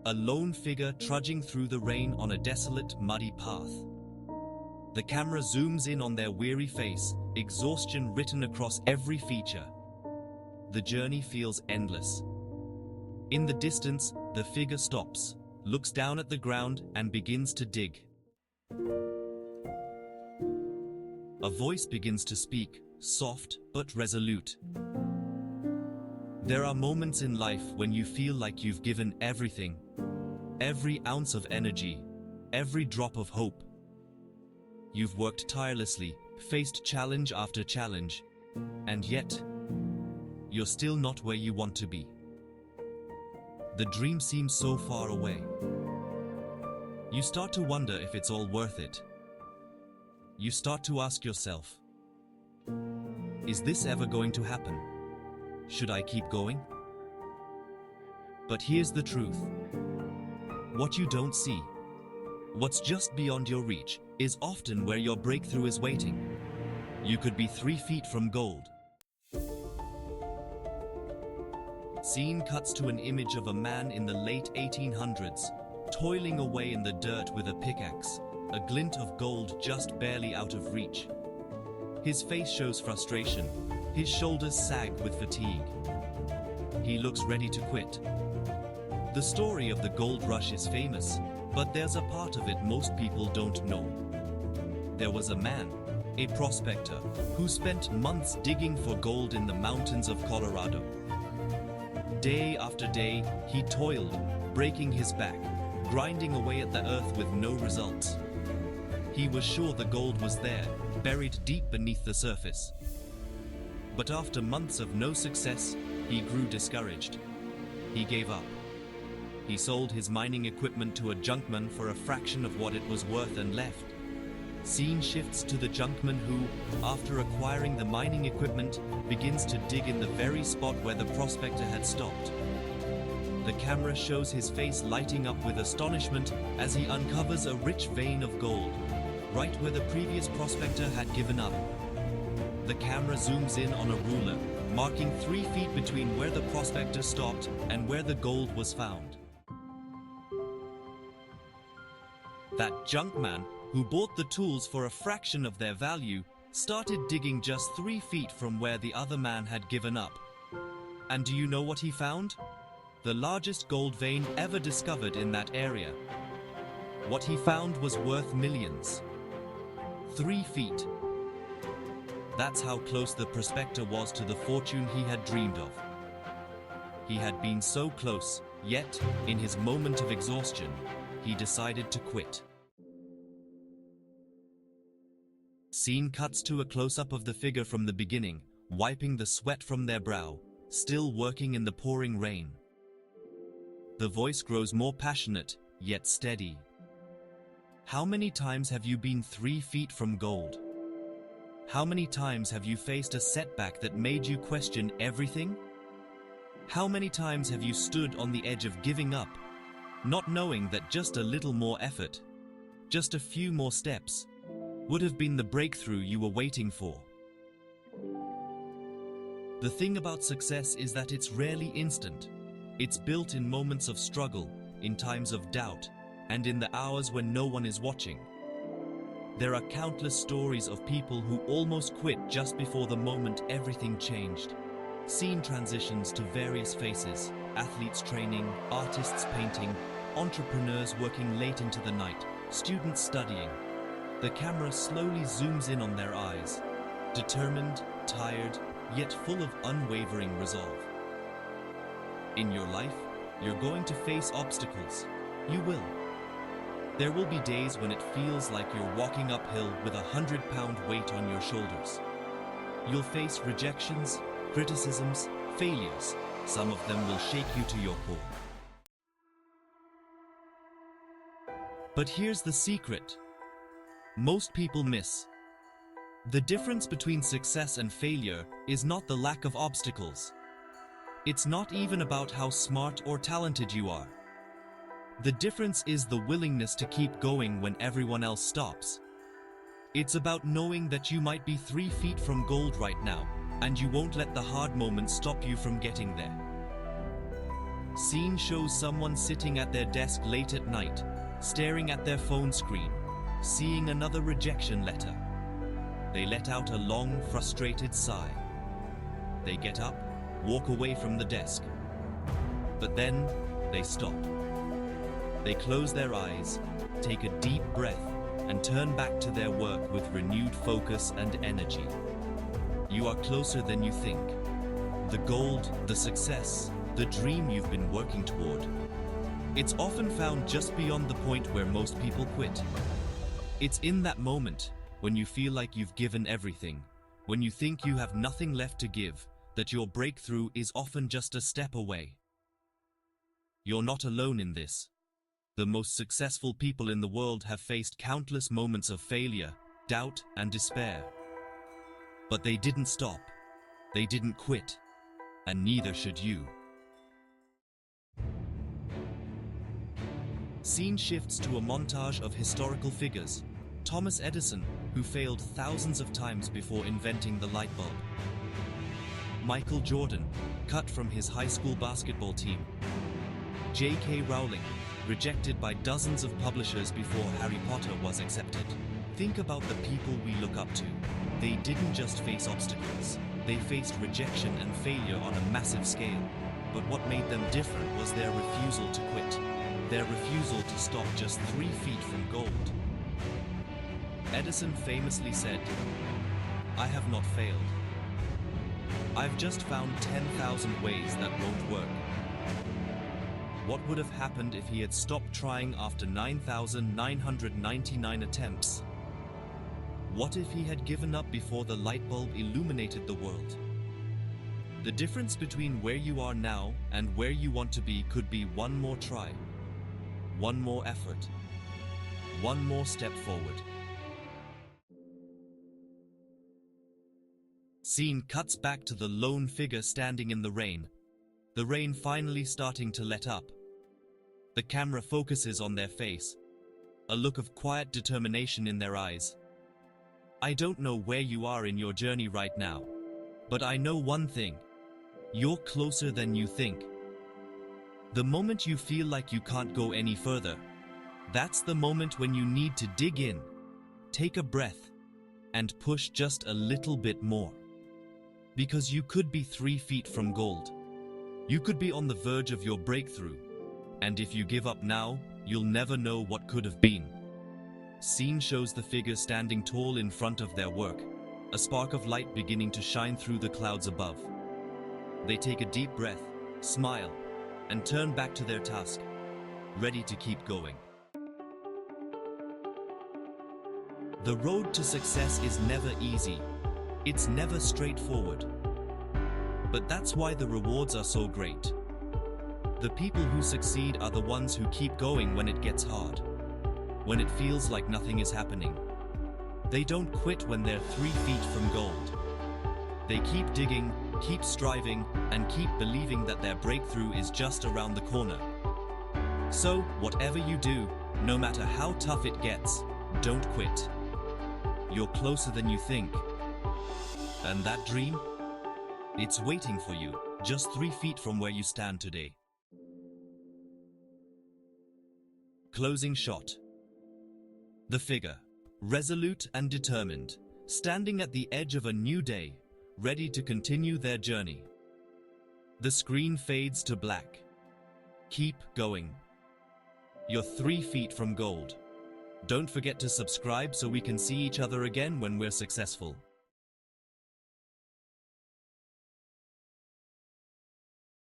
a lone figure trudging through the rain on a desolate, muddy path. The camera zooms in on their weary face, exhaustion written across every feature. The journey feels endless. In the distance, the figure stops, looks down at the ground, and begins to dig. A voice begins to speak, soft but resolute. There are moments in life when you feel like you've given everything, every ounce of energy, every drop of hope. You've worked tirelessly, faced challenge after challenge, and yet, you're still not where you want to be. The dream seems so far away. You start to wonder if it's all worth it. You start to ask yourself, is this ever going to happen? Should I keep going? But here's the truth. What you don't see, what's just beyond your reach, is often where your breakthrough is waiting. You could be 3 feet from gold. Scene cuts to an image of a man in the late 1800s, toiling away in the dirt with a pickaxe, a glint of gold just barely out of reach. His face shows frustration, his shoulders sag with fatigue. He looks ready to quit. The story of the gold rush is famous, but there's a part of it most people don't know. There was a man, a prospector, who spent months digging for gold in the mountains of Colorado. Day after day, he toiled, breaking his back, grinding away at the earth with no results. He was sure the gold was there, buried deep beneath the surface. But after months of no success, he grew discouraged. He gave up. He sold his mining equipment to a junkman for a fraction of what it was worth and left. Scene shifts to the junkman who, after acquiring the mining equipment, begins to dig in the very spot where the prospector had stopped. The camera shows his face lighting up with astonishment as he uncovers a rich vein of gold, right where the previous prospector had given up. The camera zooms in on a ruler, marking 3 feet between where the prospector stopped and where the gold was found. That junkman, who bought the tools for a fraction of their value, started digging just 3 feet from where the other man had given up. And do you know what he found? The largest gold vein ever discovered in that area. What he found was worth millions. 3 feet. That's how close the prospector was to the fortune he had dreamed of. He had been so close, yet, in his moment of exhaustion, he decided to quit. Scene cuts to a close-up of the figure from the beginning, wiping the sweat from their brow, still working in the pouring rain. The voice grows more passionate, yet steady. How many times have you been 3 feet from gold? How many times have you faced a setback that made you question everything? How many times have you stood on the edge of giving up, not knowing that just a little more effort, just a few more steps, would have been the breakthrough you were waiting for? The thing about success is that it's rarely instant. It's built in moments of struggle, in times of doubt, and in the hours when no one is watching. There are countless stories of people who almost quit just before the moment everything changed. Scene transitions to various faces: athletes training, artists painting, entrepreneurs working late into the night, students studying. The camera slowly zooms in on their eyes, determined, tired, yet full of unwavering resolve. In your life, you're going to face obstacles. You will. There will be days when it feels like you're walking uphill with a 100-pound weight on your shoulders. You'll face rejections, criticisms, failures. Some of them will shake you to your core. But here's the secret. Most people miss. The difference between success and failure is not the lack of obstacles. It's not even about how smart or talented you are. The difference is the willingness to keep going when everyone else stops. It's about knowing that you might be 3 feet from gold right now, and you won't let the hard moments stop you from getting there. Scene shows someone sitting at their desk late at night, staring at their phone screen, seeing another rejection letter. They let out a long, frustrated sigh. They get up, walk away from the desk. But then, they stop. They close their eyes, take a deep breath, and turn back to their work with renewed focus and energy. You are closer than you think. The goal, the success, the dream you've been working toward. It's often found just beyond the point where most people quit. It's in that moment, when you feel like you've given everything, when you think you have nothing left to give, that your breakthrough is often just a step away. You're not alone in this. The most successful people in the world have faced countless moments of failure, doubt, and despair. But they didn't stop. They didn't quit. And neither should you. Scene shifts to a montage of historical figures. Thomas Edison, who failed thousands of times before inventing the light bulb. Michael Jordan, cut from his high school basketball team. J.K. Rowling, rejected by dozens of publishers before Harry Potter was accepted. Think about the people we look up to. They didn't just face obstacles. They faced rejection and failure on a massive scale. But what made them different was their refusal to quit. Their refusal to stop just 3 feet from gold. Edison famously said, "I have not failed. I've just found 10,000 ways that won't work." What would have happened if he had stopped trying after 9,999 attempts? What if he had given up before the light bulb illuminated the world? The difference between where you are now and where you want to be could be one more try, one more effort, one more step forward. Scene cuts back to the lone figure standing in the rain finally starting to let up. The camera focuses on their face, a look of quiet determination in their eyes. I don't know where you are in your journey right now, but I know one thing. You're closer than you think. The moment you feel like you can't go any further, that's the moment when you need to dig in, take a breath, and push just a little bit more. Because you could be 3 feet from gold. You could be on the verge of your breakthrough. And if you give up now, you'll never know what could have been. Scene shows the figure standing tall in front of their work, a spark of light beginning to shine through the clouds above. They take a deep breath, smile, and turn back to their task, ready to keep going. The road to success is never easy. It's never straightforward. But that's why the rewards are so great. The people who succeed are the ones who keep going when it gets hard, when it feels like nothing is happening. They don't quit when they're 3 feet from gold. They keep digging, keep striving, and keep believing that their breakthrough is just around the corner. So, whatever you do, no matter how tough it gets, don't quit. You're closer than you think. And that dream? It's waiting for you, just 3 feet from where you stand today. Closing shot. The figure, resolute and determined, standing at the edge of a new day, ready to continue their journey. The screen fades to black. Keep going. You're 3 feet from gold. Don't forget to subscribe so we can see each other again when we're successful.